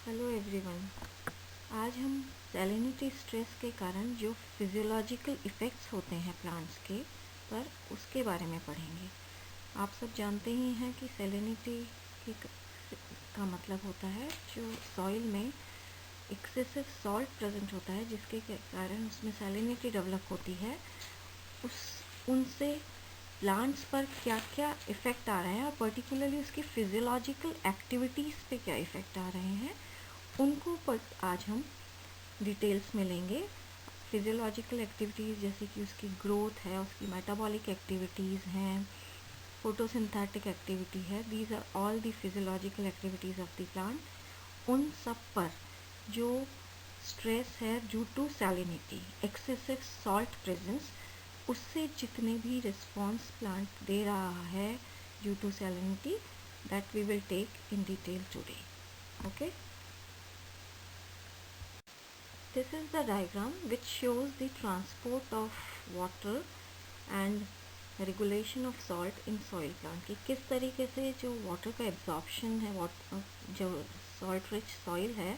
Hello everyone. आज हम salinity stress के कारण जो फिजियोलॉजिकल इफ़ेक्ट्स होते हैं प्लांट्स के पर उसके बारे में पढ़ेंगे। आप सब जानते ही हैं कि सैलिनिटी का मतलब होता है जो सॉइल में एक्सेसिव सॉल्ट प्रेजेंट होता है, जिसके कारण उसमें सैलिनिटी डेवलप होती है। उनसे प्लांट्स पर क्या क्या इफ़ेक्ट आ रहे हैं और पर्टिकुलरली उसकी फिजियोलॉजिकल एक्टिविटीज़ पे क्या इफ़ेक्ट आ रहे हैं, उनको पर आज हम डिटेल्स में लेंगे। फिजियोलॉजिकल एक्टिविटीज़ जैसे कि उसकी ग्रोथ है, उसकी मेटाबॉलिक एक्टिविटीज़ हैं, फोटोसिंथेटिक एक्टिविटी है, these are all the physiological activities of the plant. उन सब पर जो स्ट्रेस है due to salinity, excessive salt presence, उससे जितने भी रिस्पॉन्स प्लांट दे रहा है due to salinity, that we will take in detail today. Okay, this is the diagram which shows the transport of water and regulation of salt in soil plant की किस तरीके से जो वाटर का absorption है, जो सॉल्ट रिच सॉइल है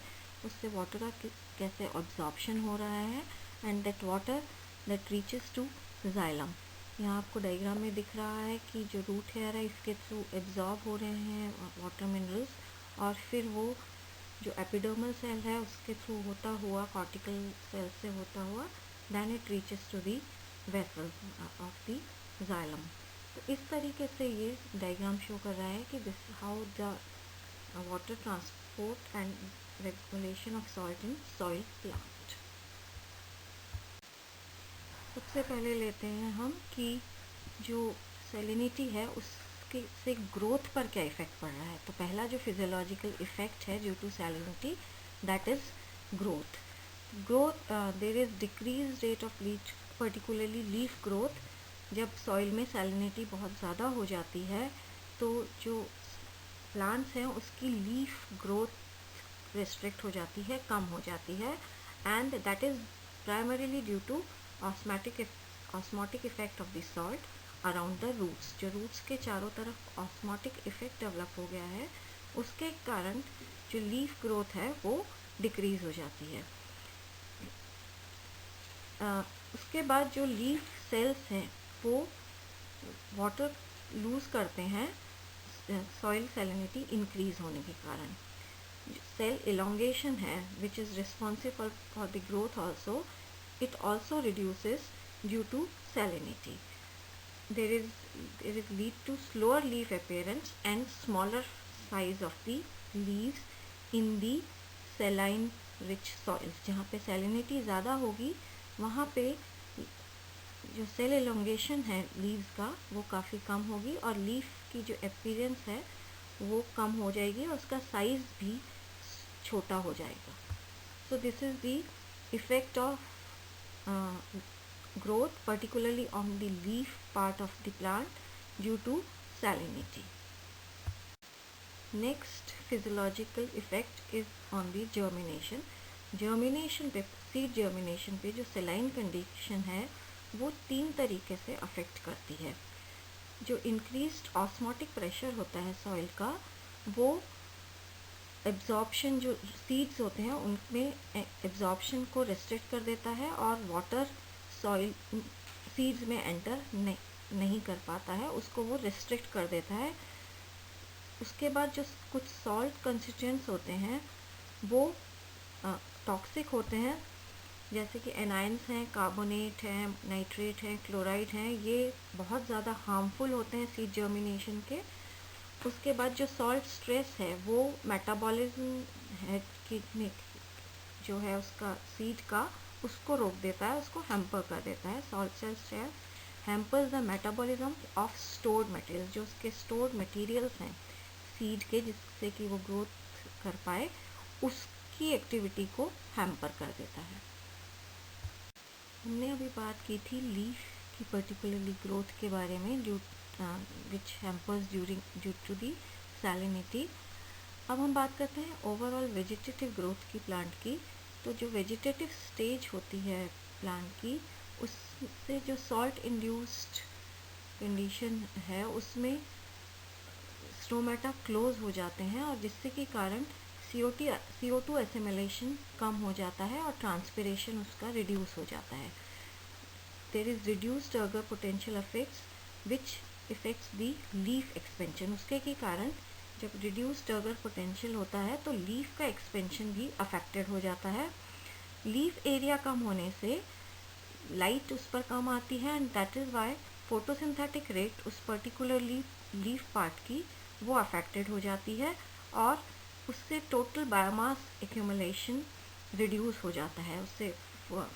उससे वाटर का कैसे एब्जॉर्प्शन हो रहा है, and that water that reaches to xylem. यहाँ आपको डायग्राम में दिख रहा है कि जो रूट हेयर है इसके थ्रू एब्जॉर्ब हो रहे हैं वाटर मिनरल्स, और फिर वो जो एपिडर्मल सेल है उसके थ्रू होता हुआ कॉर्टिकल सेल से होता हुआ then it reaches to the vessel of the xylem. तो इस तरीके से ये डायग्राम शो कर रहा है कि this how the water transport and regulation of salt in soil plant. सबसे पहले लेते हैं हम कि जो सैलिनिटी है उसके से ग्रोथ पर क्या इफ़ेक्ट पड़ रहा है। तो पहला जो फिजियोलॉजिकल इफ़ेक्ट है due to salinity, that is growth. There is decrease rate of leach, particularly leaf growth. जब सॉइल में सैलिनिटी बहुत ज़्यादा हो जाती है तो जो प्लांट्स हैं उसकी लीफ ग्रोथ रिस्ट्रिक्ट हो जाती है, कम हो जाती है, and that is primarily due to osmotic effect of the salt around the roots. जो रूट्स के चारों तरफ ऑस्मोटिक इफेक्ट डेवलप हो गया है उसके कारण जो लीफ ग्रोथ है वो डिक्रीज हो जाती है। उसके बाद जो लीफ सेल्स हैं वो वाटर लूज़ करते हैं सॉइल सैलिनिटी इंक्रीज होने के कारण। सेल elongation है which is responsible for the growth also, it also reduces due to salinity. There is lead to slower leaf appearance and smaller size of the leaves in the saline rich soils। जहाँ पे salinity ज़्यादा होगी वहाँ पे जो cell elongation है leaves का वो काफ़ी कम होगी और लीफ की जो अपीयरेंस है वो कम हो जाएगी और उसका साइज़ भी छोटा हो जाएगा। So this is the effect of growth particularly on the leaf part of the plant due to salinity. Next physiological effect is on the germination. Germination पे, seed germination पे जो saline condition है वो 3 तरीके से अफेक्ट करती है। जो increased osmotic pressure होता है सॉइल का वो एब्जॉर्प्शन, जो सीड्स होते हैं उनमें एब्जॉर्प्शन को रेस्ट्रिक्ट कर देता है और वाटर सॉइल सीड्स में एंटर नहीं कर पाता है, उसको वो रेस्ट्रिक्ट कर देता है। उसके बाद जो कुछ सॉल्ट कंस्टिट्यूएंट्स होते हैं वो टॉक्सिक होते हैं, जैसे कि एनाइंस हैं, कार्बोनेट हैं, नाइट्रेट हैं, क्लोराइड हैं, ये बहुत ज़्यादा हार्मफुल होते हैं सीड जर्मिनेशन के। उसके बाद जो सॉल्ट स्ट्रेस है वो मेटाबॉलिज्म है कि जो है उसका सीड का उसको रोक देता है, उसको हैम्पर कर देता है। Salt stress hampers the metabolism of stored material. जो उसके स्टोर्ड मटेरियल्स हैं सीड के जिससे कि वो ग्रोथ कर पाए, उसकी एक्टिविटी को हैम्पर कर देता है। हमने अभी बात की थी लीफ की पर्टिकुलरली ग्रोथ के बारे में, which hampers due to the salinity। अब हम बात करते हैं ओवरऑल वेजिटेटिव ग्रोथ की प्लांट की। तो जो वेजिटेटिव स्टेज होती है प्लांट की उससे जो सॉल्ट इंड्यूस्ड कंडीशन है उसमें स्टोमेटा क्लोज हो जाते हैं और जिससे कि कारण CO2 एसिमिलेशन कम हो जाता है और ट्रांसपिरेशन उसका रिड्यूस हो जाता है. देयर इज रिड्यूस्ड अगर potential effects which effects the leaf expansion. उसके के कारण जब रिड्यूस्ड अगर पोटेंशियल होता है तो लीफ का एक्सपेंशन भी अफेक्टेड हो जाता है. लीफ एरिया कम होने से लाइट उस पर कम आती है and that is why photosynthetic rate उस पर्टिकुलरली लीफ पार्ट की वो अफेक्टेड हो जाती है और उससे टोटल बायोमास एक्यूमुलेशन रिड्यूस हो जाता है. उससे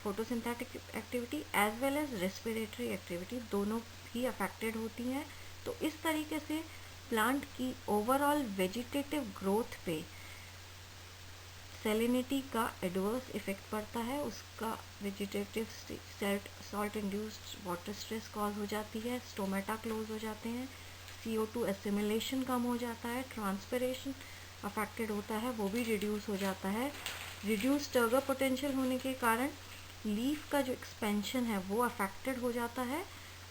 photosynthetic activity as well as respiratory activity दोनों ही अफेक्टेड होती हैं. तो इस तरीके से प्लांट की ओवरऑल वेजिटेटिव ग्रोथ पे सैलिनिटी का एडवर्स इफेक्ट पड़ता है. उसका vegetative salt induced water stress cause हो जाती है, स्टोमेटा क्लोज हो जाते हैं, CO2 एसिमिलेशन कम हो जाता है, ट्रांसपिरेशन अफेक्टेड होता है वो भी रिड्यूस हो जाता है. रिड्यूस टर्गर पोटेंशियल होने के कारण लीफ का जो एक्सपेंशन है वो अफेक्टेड हो जाता है.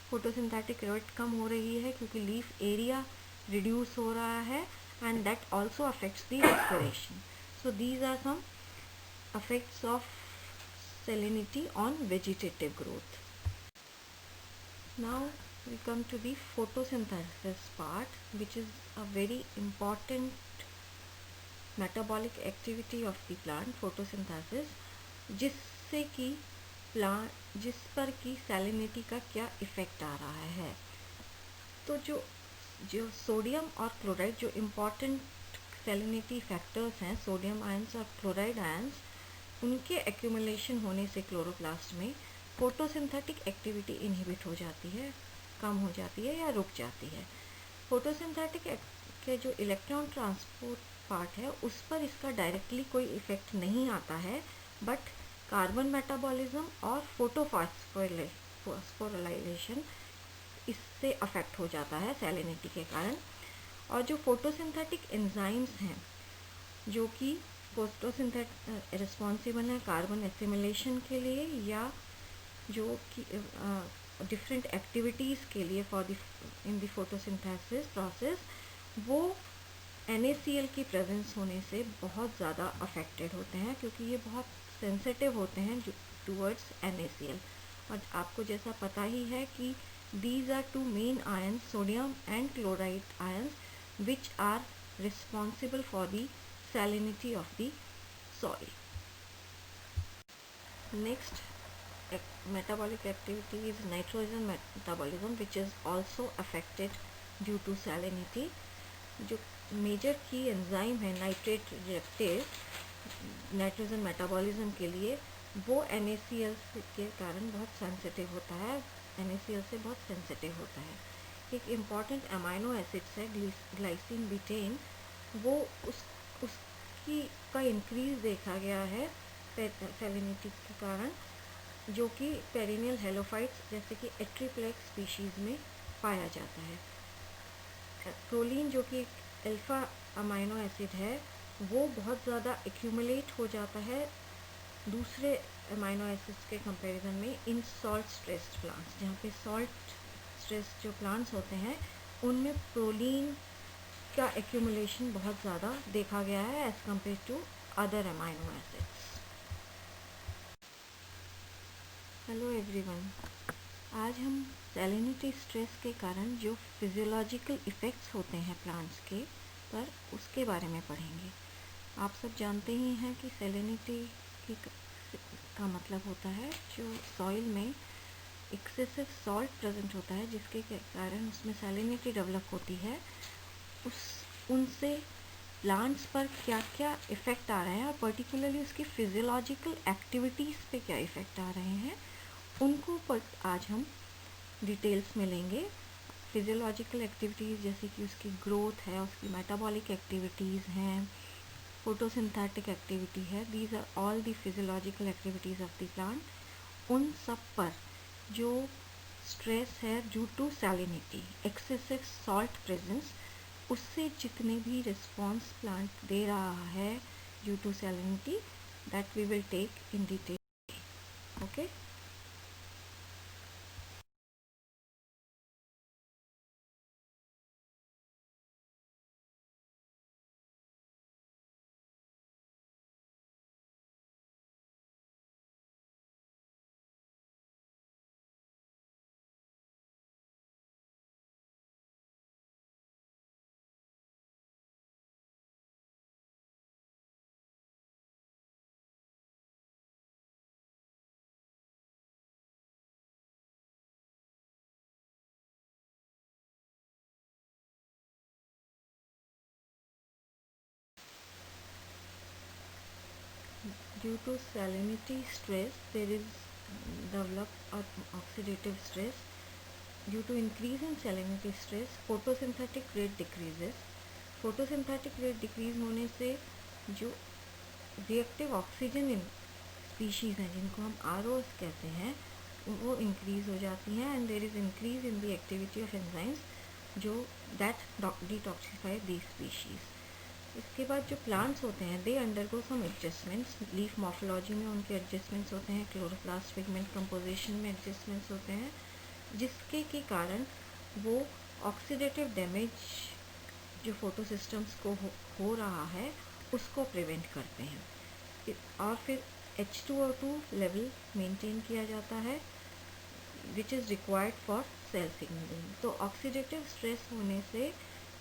फोटोसिंथेटिक रेट कम हो रही है क्योंकि लीफ एरिया रिड्यूस हो रहा है and that also affects the respiration. So these are some effects of salinity on vegetative growth. Now we come to the photosynthesis part, which is a very important metabolic activity of the plant, photosynthesis, जिससे कि plant जिस पर की salinity का क्या effect आ रहा है. तो जो सोडियम और क्लोराइड जो इम्पॉर्टेंट सैलिनिटी फैक्टर्स हैं, सोडियम आयंस और क्लोराइड आयंस, उनके एक्यूमुलेशन होने से क्लोरोप्लास्ट में फोटोसिंथेटिक एक्टिविटी इनहिबिट हो जाती है, कम हो जाती है या रुक जाती है. फोटोसिंथेटिक के जो इलेक्ट्रॉन ट्रांसपोर्ट पार्ट है उस पर इसका डायरेक्टली कोई इफेक्ट नहीं आता है, बट कार्बन मेटाबॉलिज्म और फोटोफॉस्फोराइलेशन इससे अफेक्ट हो जाता है सैलिनिटी के कारण. और जो फोटोसिंथेटिक एंजाइम्स हैं जो कि रिस्पॉन्सिबल हैं कार्बन एसिमिलेशन के लिए या जो कि डिफरेंट एक्टिविटीज़ के लिए इन द फोटोसिंथेसिस प्रोसेस, वो NaCl की प्रेजेंस होने से बहुत ज़्यादा अफेक्टेड होते हैं क्योंकि ये बहुत सेंसिटिव होते हैं टूवर्ड्स NaCl. और आपको जैसा पता ही है कि these are two main ions, sodium and chloride ions, which are responsible for the salinity of the soil. Next metabolic activity is nitrogen metabolism, which is also affected due to salinity. जो major की enzyme है nitrate reductase nitrogen metabolism के लिए, वो NaCl के कारण बहुत sensitive होता है, NaCl से बहुत सेंसिटिव होता है. एक इम्पॉर्टेंट अमाइनो एसिड्स है ग्लाइसिन बिटेन, वो उसकी का इंक्रीज देखा गया है सैलिनिटी के कारण, जो कि पेरिनियल हेलोफाइट्स जैसे कि एट्रिप्लेक्स स्पीशीज़ में पाया जाता है. प्रोलीन जो कि एक अल्फा अमाइनो एसिड है वो बहुत ज़्यादा एक्यूमुलेट हो जाता है दूसरे अमाइनो एसिड्स के कंपैरिजन में इन सॉल्ट स्ट्रेस्ड प्लांट्स. जहाँ पे सॉल्ट स्ट्रेस्ड जो प्लांट्स होते हैं उनमें प्रोलीन का एक्यूमुलेशन बहुत ज़्यादा देखा गया है as compare to other amino acids. Hello everyone, आज हम सैलिनिटी स्ट्रेस के कारण जो फिजियोलॉजिकल इफ़ेक्ट्स होते हैं प्लांट्स के पर उसके बारे में पढ़ेंगे. आप सब जानते ही हैं कि सैलिनिटी का मतलब होता है जो सॉइल में एक्सेसिव सॉल्ट प्रेजेंट होता है जिसके कारण उसमें सैलिनिटी डेवलप होती है. उनसे प्लांट्स पर क्या क्या इफ़ेक्ट आ रहे हैं और पर्टिकुलरली उसकी फिजियोलॉजिकल एक्टिविटीज़ पे क्या इफ़ेक्ट आ रहे हैं उनको पर आज हम डिटेल्स में लेंगे. फिजियोलॉजिकल एक्टिविटीज़ जैसे कि उसकी ग्रोथ है, उसकी मेटाबॉलिक एक्टिविटीज़ हैं, फोटोसिंथेटिक एक्टिविटी है, these are all the physiological activities of the plant. उन सब पर जो स्ट्रेस है due to salinity, excessive salt presence, उससे जितने भी रिस्पॉन्स प्लांट दे रहा है due to salinity, that we will take in detail. Okay. Due to salinity stress, there is developed oxidative stress. Due to increase in salinity stress, photosynthetic rate decreases. photosynthetic rate decrease होने से जो reactive oxygen in species हैं जिनको हम आरओस कहते हैं वो increase हो जाती हैं and there is increase in the activity of enzymes जो दैट डिटॉक्सिफाई दी स्पीशीज़। इसके बाद जो प्लांट्स होते हैं they undergo some adjustments, leaf morphology में उनके एडजस्टमेंट्स होते हैं, क्लोरोप्लास्ट पिगमेंट कंपोजिशन में एडजस्टमेंट्स होते हैं, जिसके के कारण वो ऑक्सीडेटिव डैमेज जो फोटोसिस्टम्स को हो रहा है उसको प्रिवेंट करते हैं। और फिर H2O2 लेवल मेंटेन किया जाता है which is required for sale signalling. तो ऑक्सीडेटिव स्ट्रेस होने से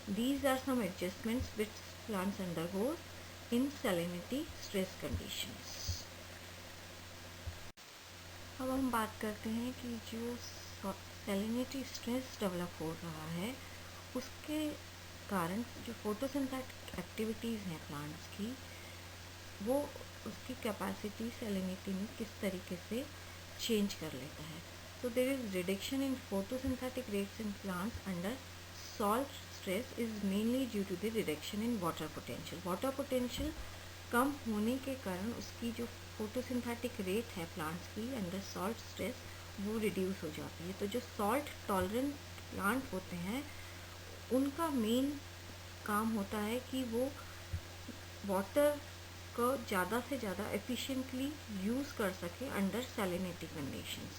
these are some adjustments which plants undergo in salinity stress conditions। अब हम बात करते हैं कि जो salinity stress डेवलप हो रहा है उसके कारण जो फोटोसिंथेटिक एक्टिविटीज़ हैं प्लांट्स की वो उसकी कैपेसिटी salinity में किस तरीके से चेंज कर लेता है। So there is reduction in photosynthetic rates in plants under salt stress is mainly due to the reduction in water potential। water potential कम होने के कारण उसकी जो फोटोसिंथेटिक रेट है प्लांट्स की अंडर सॉल्ट स्ट्रेस वो रिड्यूस हो जाती है। तो जो सॉल्ट टॉलरेंट प्लांट होते हैं उनका मेन काम होता है कि वो वाटर को ज़्यादा से ज़्यादा एफिशिएंटली यूज़ कर सके अंडर सैलिनिटी कंडीशंस।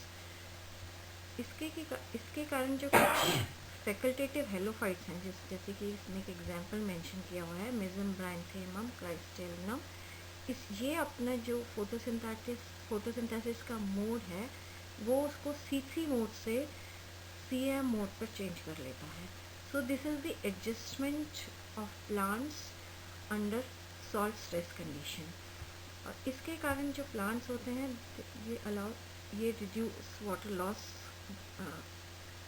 इसके कारण जो फैकल्टेटिव हेलोफाइट्स हैं जैसे कि इसमें एक एग्जांपल मेंशन किया हुआ है मेसेंब्रांथियम क्राइस्टेलिनम, ये अपना जो फोटोसिंथेसिस का मोड है वो उसको C3 मोड से CM मोड पर चेंज कर लेता है। So this is the adjustment of plants under salt stress condition. और इसके कारण जो प्लांट्स होते हैं ये रिड्यूस वाटर लॉस,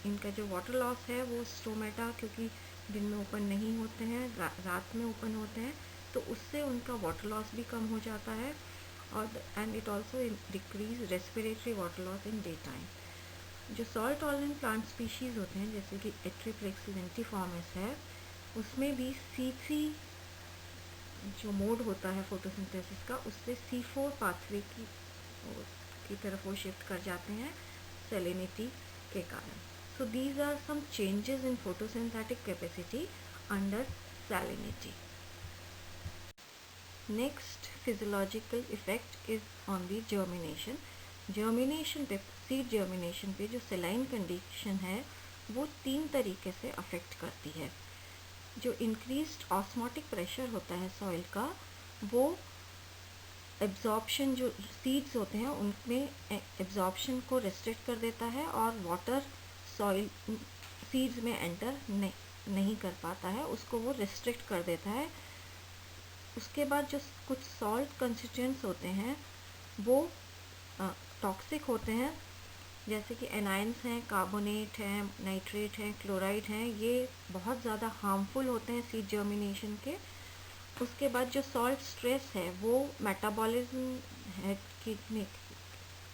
इनका जो वाटर लॉस है वो स्टोमेटा क्योंकि दिन में ओपन नहीं होते हैं रात में ओपन होते हैं तो उससे उनका वाटर लॉस भी कम हो जाता है और and it also decrease respiratory water loss in day time. जो सॉल्ट टॉलरेंट प्लांट स्पीशीज़ होते हैं जैसे कि एट्रीप्लेक्स लेंटिफॉर्मिस है उसमें भी C3 जो मोड होता है फोटोसिंथेसिस का उससे C4 पाथवे की तरफ वो शिफ्ट कर जाते हैं सैलिनिटी के कारण। So these are some changes in photosynthetic capacity under salinity। Next physiological effect is on the germination। germination पे seed germination पे जो saline condition है वो 3 तरीके से affect करती है। जो increased osmotic pressure होता है soil का वो एब्जॉर्प्शन जो सीड्स होते हैं उनमें एब्जॉर्प्शन को रेस्ट्रिक्ट कर देता है और वाटर सॉइल सीड्स में एंटर नहीं कर पाता है, उसको वो रेस्ट्रिक्ट कर देता है। उसके बाद जो कुछ सॉल्ट कंस्टिट्यूएंट्स होते हैं वो टॉक्सिक होते हैं जैसे कि एनाइंस हैं, कार्बोनेट हैं, नाइट्रेट हैं, क्लोराइड हैं, ये बहुत ज़्यादा हार्मफुल होते हैं सीड जर्मिनेशन के। उसके बाद जो सॉल्ट स्ट्रेस है वो मेटाबॉलिज्म है कि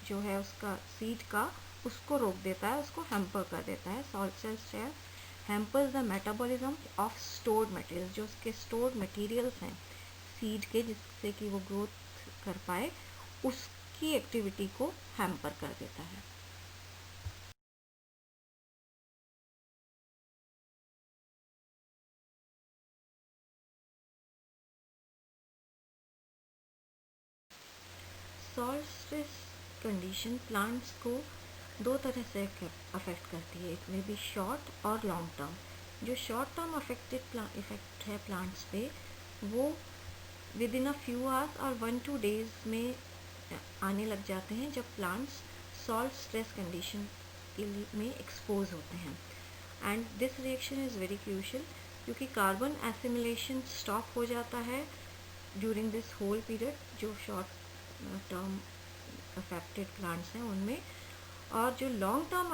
जो है उसका सीड का उसको रोक देता है, उसको हैम्पर कर देता है। Salt stress hampers the metabolism of stored material, जो उसके स्टोर्ड मटेरियल्स हैं सीड के जिससे कि वो ग्रोथ कर पाए उसकी एक्टिविटी को हैम्पर कर देता है। सॉल्ट स्ट्रेस कंडीशन प्लांट्स को 2 तरह से अफेक्ट करती है, इट में भी शॉर्ट और लॉन्ग टर्म। जो शॉर्ट टर्म इफेक्ट है प्लांट्स पे वो with in a few hours और 1-2 डेज में आने लग जाते हैं जब प्लांट्स सॉल्ट स्ट्रेस कंडीशन में एक्सपोज होते हैं। And this reaction is very crucial क्योंकि कार्बन एसिमिलेशन स्टॉप हो जाता है ड्यूरिंग दिस होल पीरियड जो शॉर्ट टर्म अफेक्टेड प्लांट्स हैं उनमें। और जो लॉन्ग टर्म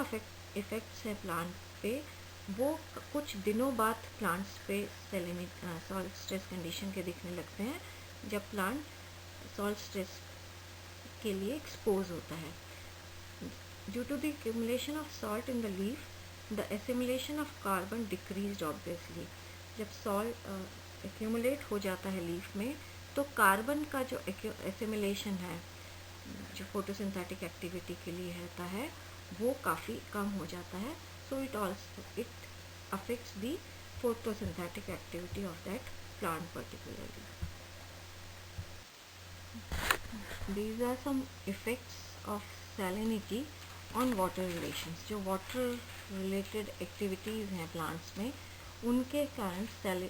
इफेक्ट्स हैं प्लांट पे वो कुछ दिनों बाद प्लांट्स पे सॉल्ट स्ट्रेस कंडीशन के दिखने लगते हैं जब प्लांट सॉल्ट स्ट्रेस के लिए एक्सपोज होता है। Due to the accumulation of salt in the leaf, the assimilation of carbon decreased obviously. जब सॉल्ट एक्यूमुलेट हो जाता है लीफ में, तो कार्बन का जो एसिमुलेशन है, जो फोटोसिंथेटिक एक्टिविटी के लिए रहता है, वो काफ़ी कम हो जाता है। So it affects the photosynthetic activity of that plant particularly. These are some effects of salinity on water relations. जो water related activities हैं plants में, उनके कारण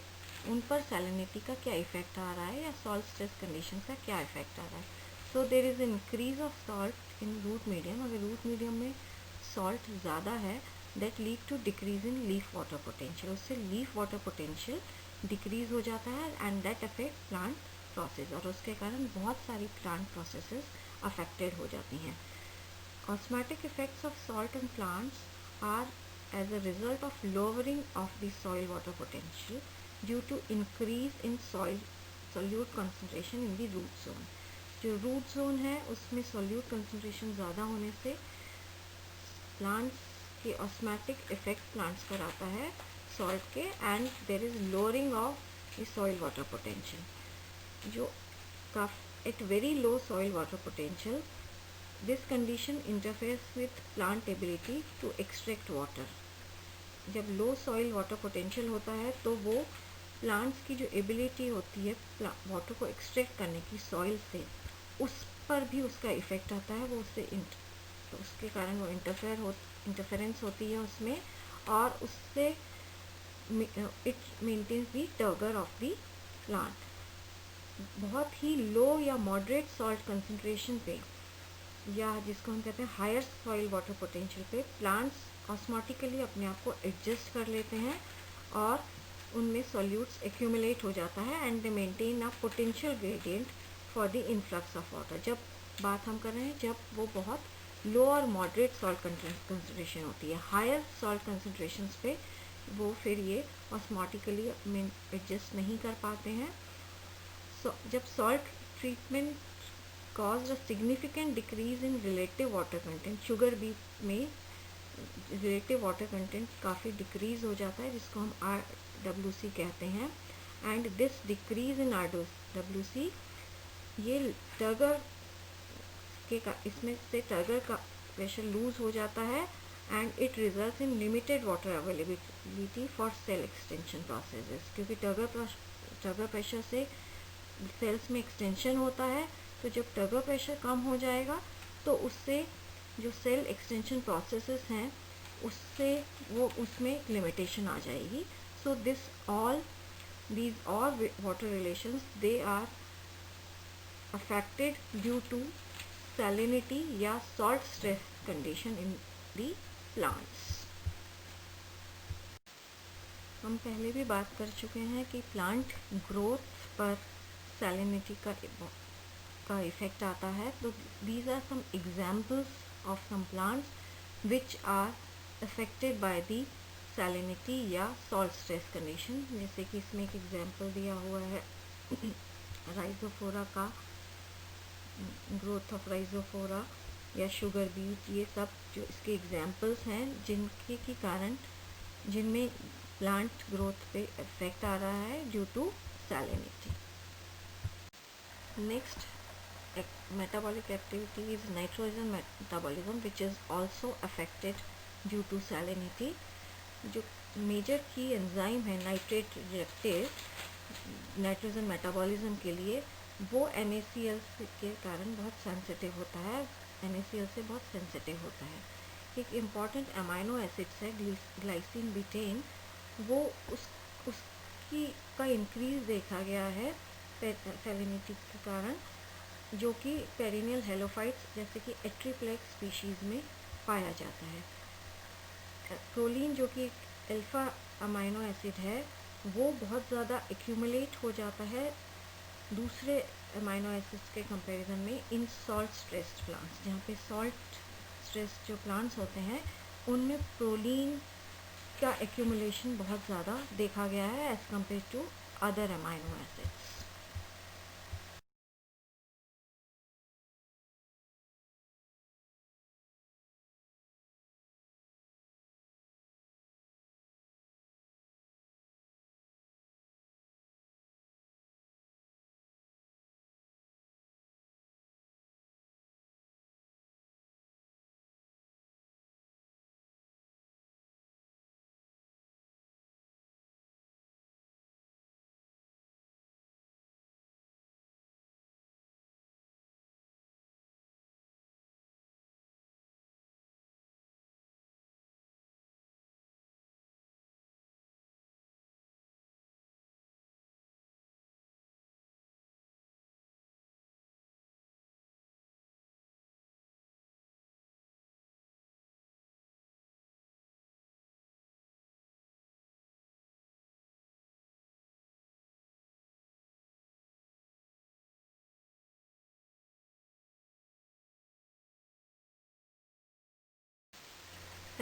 उन पर salinity का क्या इफेक्ट आ रहा है या salt stress condition का क्या इफेक्ट आ रहा है. So there is an increase of salt in root medium. अगर root medium में salt ज़्यादा है, that lead to decrease in leaf water potential. उससे leaf water potential decrease हो जाता है and that affect plant process, और उसके कारण बहुत सारी plant processes affected हो जाती हैं. Osmotic effects of salt on plants are as a result of lowering of the soil water potential due to increase in soil solute concentration in the root zone. जो root zone है उसमें solute concentration ज़्यादा होने से plants के ऑस्मैटिक effect plants पर आता है सॉल्ट के, and there is lowering of the soil water potential. जो at very low soil water potential, this condition interferes with plant ability to extract water. जब लो सॉइल वाटर पोटेंशियल होता है तो वो प्लांट्स की जो एबिलिटी होती है वाटर को एक्सट्रैक्ट करने की सॉइल से, उस पर भी उसका इफेक्ट आता है. वो उसके कारण वो इंटरफेरेंस होती है उसमें, और उससे it maintains the turgor of the plant. बहुत ही लो या मॉडरेट सॉल्ट कंसंट्रेशन पे, या जिसको हम कहते हैं हायर सॉइल वाटर पोटेंशियल पे, प्लांट्स ऑस्मोटिकली अपने आप को एडजस्ट कर लेते हैं और उनमें सॉल्यूट्स एक्यूमुलेट हो जाता है and they maintain a potential gradient for the influx of water. जब बात हम कर रहे हैं जब वो बहुत लो और मॉडरेट सॉल्ट कंसंट्रेशन होती है. हायर सॉल्ट कंसंट्रेशंस पे वो फिर ये ऑस्मोटिकली एडजस्ट नहीं कर पाते हैं. जब salt treatment cause a significant decrease in relative water content, sugar beet में रिलेटिव वाटर कंटेंट काफ़ी डिक्रीज हो जाता है, जिसको हम RWC कहते हैं. And this decrease in RWC, ये टर्गर इसमें से टर्गर का प्रेशर लूज हो जाता है and it results in limited water availability for sale extension processes. क्योंकि टर्गर प्रेशर से सेल्स में एक्सटेंशन होता है, तो जब टर्गर प्रेशर कम हो जाएगा तो उससे जो सेल एक्सटेंशन प्रोसेसेस हैं उसमें लिमिटेशन आ जाएगी. सो these all water relations, they are affected due to salinity या salt stress condition in the plants. हम पहले भी बात कर चुके हैं कि प्लांट ग्रोथ पर salinity का इफेक्ट आता है. तो these are some examples of some plants which are affected by the salinity या salt stress condition. जैसे कि इसमें एक एग्जाम्पल दिया हुआ है राइजोफोरा का, ग्रोथ ऑफ राइजोफोरा या शुगर बीट. ये सब जो इसके एग्जाम्पल्स हैं जिनके कारण जिनमें प्लांट ग्रोथ पे इफेक्ट आ रहा है due to salinity. Next metabolic activity is nitrogen metabolism, which is also affected due to salinity. जो मेजर की एंजाइम है नाइट्रेट रिडक्टेज नाइट्रोजन मेटाबॉलिज्म के लिए, वो NaCl के कारण बहुत सेंसिटिव होता है, NaCl से बहुत सेंसिटिव होता है. एक इम्पॉर्टेंट अमाइनो एसिड्स है ग्लाइसिन बिटेन, वो उसकी का इंक्रीज देखा गया है सैलिनिटी के कारण, जो कि पेरिनियल हेलोफाइट्स जैसे कि एट्रिप्लेक्स स्पीशीज़ में पाया जाता है. प्रोलीन जो कि अल्फा अमाइनो एसिड है, वो बहुत ज़्यादा एक्यूमुलेट हो जाता है दूसरे अमाइनो एसिड्स के कंपैरिजन में इन सॉल्ट स्ट्रेस्ड प्लांट्स. जहाँ पे सॉल्ट स्ट्रेस्ड जो प्लांट्स होते हैं उनमें प्रोलीन का एक्यूमुलेशन बहुत ज़्यादा देखा गया है as compare to other amino acids.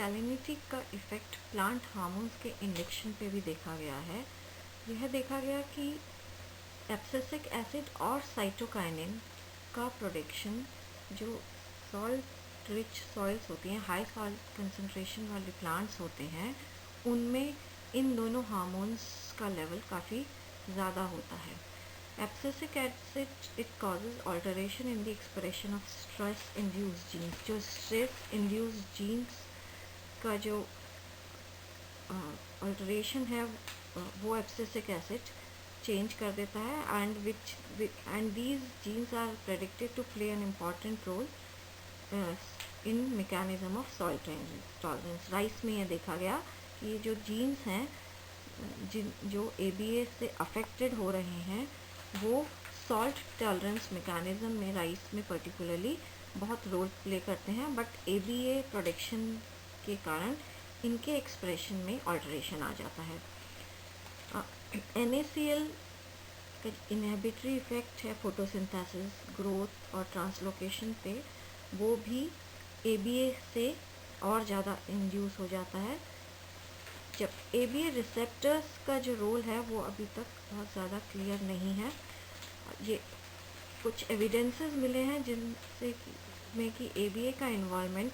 Salinity का इफ़ेक्ट प्लांट हार्मोन्स के इंडक्शन पे भी देखा गया है। यह देखा गया कि एब्सिसिक एसिड और साइटोकाइनिन का प्रोडक्शन जो सॉल्ट रिच सॉइल्स होती हैं, हाई सॉल्ट कंसंट्रेशन वाले प्लांट्स होते हैं, उनमें इन दोनों हार्मोन्स का लेवल काफ़ी ज़्यादा होता है। Abscisic acid it causes alteration in the expression of stress induced genes. जो स्ट्रेस इंड्यूस्ड जीन्स का जो ऑल्टरेशन है वो एब्सिसिक एसिड चेंज कर देता है, and these genes are predicted to play an important role in mechanism of salt tolerance. Rice में यह देखा गया कि ये जो जीन्स हैं जो ABA से अफेक्टेड हो रहे हैं वो सॉल्ट टॉलरेंस मैकेनिज्म में राइस में पर्टिकुलरली बहुत रोल प्ले करते हैं, बट ABA प्रोडक्शन के कारण इनके एक्सप्रेशन में ऑल्टरेशन आ जाता है। NaCl का इनहिबिटरी इफेक्ट है फोटोसिंथेसिस, ग्रोथ और ट्रांसलोकेशन पे, वो भी ABA से और ज़्यादा इंड्यूस हो जाता है। जब ABA रिसेप्टर्स का जो रोल है वो अभी तक बहुत ज़्यादा क्लियर नहीं है। ये कुछ एविडेंसेस मिले हैं जिनसे में कि ABA का involvement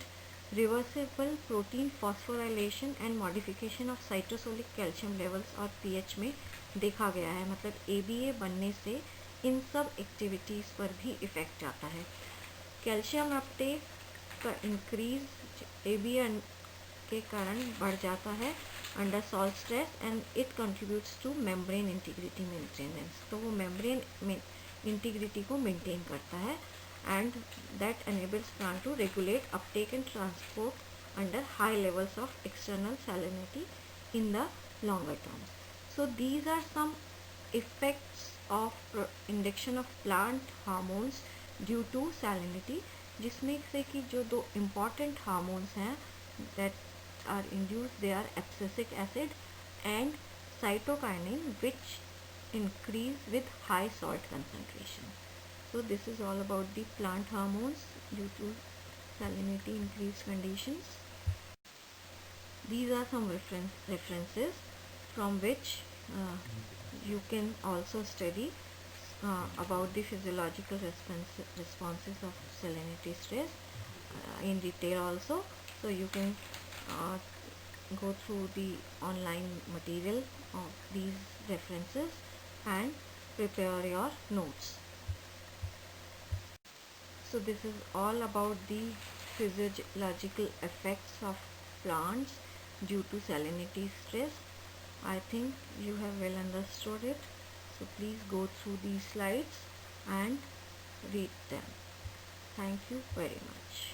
reversible protein phosphorylation and modification of cytosolic calcium levels और pH में देखा गया है। मतलब ABA बनने से इन सब एक्टिविटीज़ पर भी इफ़ेक्ट आता है। कैल्शियम अपटेक का इंक्रीज ABA के कारण बढ़ जाता है under salt stress, and it contributes two membrane integrity maintenance. तो वो मेम्ब्रेन में इंटीग्रिटी को मेंटेन करता है, and that enables plant to regulate uptake and transport under high levels of external salinity in the longer term. So these are some effects of induction of plant hormones due to salinity, जिसमें से कि जो दो important hormones हैं that are induced, they are abscisic acid and cytokinin, which increase with high salt concentration. So this is all about the plant hormones due to salinity increased conditions. These are some references from which you can also study about the physiological responses of salinity stress in detail also. So you can go through the online material of these references and prepare your notes. So this is all about the physiological effects of plants due to salinity stress. I think you have well understood it. So please go through these slides and read them. Thank you very much.